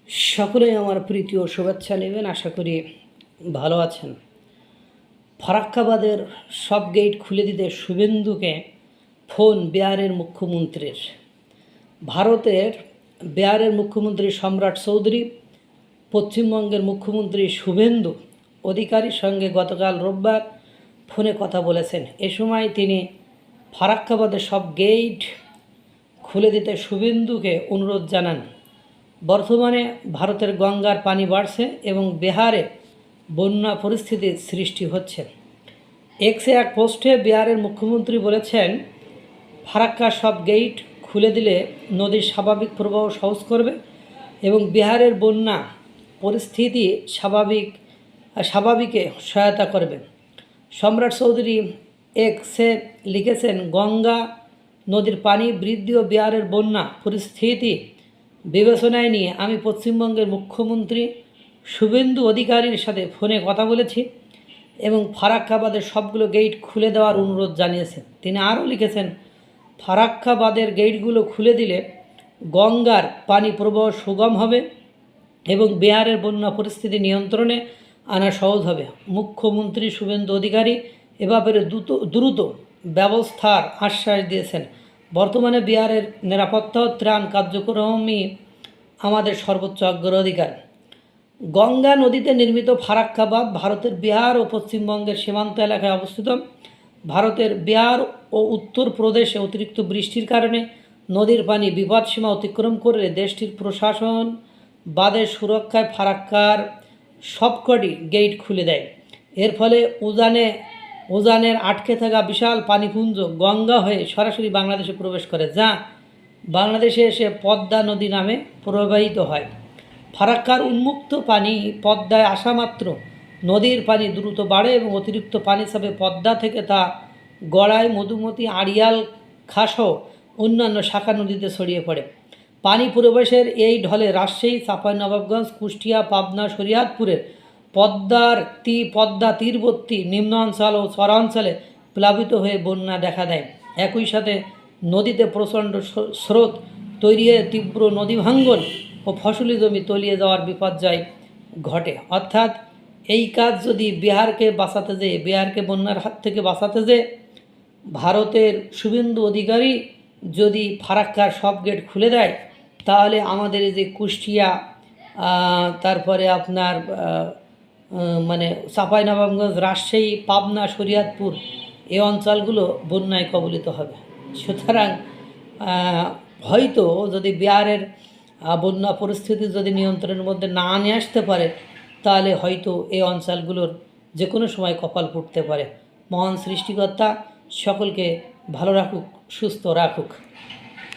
সকলেই আমার প্রীতি ও শুভেচ্ছা নেবেন। আশা করি ভালো আছেন। ফারাক্কাবাদের সব গেট খুলে দিতে শুভেন্দুকে ফোন বিহারের মুখ্যমন্ত্রীর। ভারতের বিহারের মুখ্যমন্ত্রী সম্রাট চৌধুরী পশ্চিমবঙ্গের মুখ্যমন্ত্রী শুভেন্দু অধিকারীর সঙ্গে গতকাল রোববার ফোনে কথা বলেছেন। এ সময় তিনি ফারাক্কাবাদের সব গেট খুলে দিতে শুভেন্দুকে অনুরোধ জানান। বর্তমানে ভারতের গঙ্গার পানি বাড়ছে এবং বিহারে বন্যা পরিস্থিতির সৃষ্টি হচ্ছে। এক্সে এক পোস্টে বিহারের মুখ্যমন্ত্রী বলেছেন, ফারাক্কার সব গেট খুলে দিলে নদীর স্বাভাবিক প্রবাহ সহজ করবে এবং বিহারের বন্যা পরিস্থিতি স্বাভাবিকে সহায়তা করবে। সম্রাট চৌধুরী এক্সে লিখেছেন, গঙ্গা নদীর পানি বৃদ্ধি ও বিহারের বন্যা পরিস্থিতি বিবেচনায় নিয়ে আমি পশ্চিমবঙ্গের মুখ্যমন্ত্রী শুভেন্দু অধিকারীর সাথে ফোনে কথা বলেছি এবং ফারাক্কাবাদের সবগুলো গেট খুলে দেওয়ার অনুরোধ জানিয়েছেন। তিনি আরও লিখেছেন, ফারাক্কাবাদের গেটগুলো খুলে দিলে গঙ্গার পানি প্রবাহ সুগম হবে এবং বিহারের বন্যা পরিস্থিতি নিয়ন্ত্রণে আনা সহজ হবে। মুখ্যমন্ত্রী শুভেন্দু অধিকারী এ ব্যাপারে দ্রুত ব্যবস্থার আশ্বাস দিয়েছেন। বর্তমানে বিহারের নিরাপত্তা ও ত্রাণ কার্যক্রমই আমাদের সর্বোচ্চ অগ্রাধিকার। গঙ্গা নদীতে নির্মিত ফারাক্কাবাদ ভারতের বিহার ও পশ্চিমবঙ্গের সীমান্ত এলাকায় অবস্থিত। ভারতের বিহার ও উত্তর প্রদেশে অতিরিক্ত বৃষ্টির কারণে নদীর পানি বিপদসীমা অতিক্রম করলে দেশটির প্রশাসন বাঁধের সুরক্ষায় ফারাক্কার সবকটি গেট খুলে দেয়। এর ফলে উজানের আটকে থাকা বিশাল পানিপুঞ্জ গঙ্গা হয়ে সরাসরি বাংলাদেশে প্রবেশ করে, যা বাংলাদেশে এসে পদ্মা নদী নামে প্রবাহিত হয়। ফারাক্কার উন্মুক্ত পানি পদ্মায় আসা মাত্র নদীর পানি দ্রুত বাড়ে এবং অতিরিক্ত পানি চাপে পদ্মা থেকে তা গড়াই, মধুমতি, আড়িয়াল খাসহ অন্যান্য শাখা নদীতে ছড়িয়ে পড়ে। পানি প্রবেশের এই ঢলে রাজশাহী, চাঁপাইনবাবগঞ্জ, কুষ্টিয়া, পাবনা, শরীয়তপুরের পদ্মা তীরবর্তী নিম্নাঞ্চল ও চরাঞ্চলে প্লাবিত হয়ে বন্যা দেখা দেয়। একই সাথে নদীতে প্রচণ্ড স্রোত তৈরি হয়ে তীব্র নদী ভাঙ্গন ও ফসলি জমি তলিয়ে যাওয়ার বিপর্যয় ঘটে। অর্থাৎ এই কাজ যদি বিহারকে বন্যার হাত থেকে বাঁচাতে যেয়ে ভারতের শুভেন্দু অধিকারী যদি ফারাক্কার সব গেট খুলে দেয়, তাহলে আমাদের এই যে কুষ্টিয়া, তারপরে আপনার চাঁপাইনবাবগঞ্জ, রাজশাহী, পাবনা, শরীয়তপুর এই অঞ্চলগুলো বন্যায় কবলিত হবে। সুতরাং হয়তো যদি বিহারের বন্যা পরিস্থিতি যদি নিয়ন্ত্রণের মধ্যে না নিয়ে আসতে পারে, তাহলে হয়তো এই অঞ্চলগুলোর যে কোনো সময় কপাল ফুটতে পারে। মহান সৃষ্টিকর্তা সকলকে ভালো রাখুক, সুস্থ রাখুক।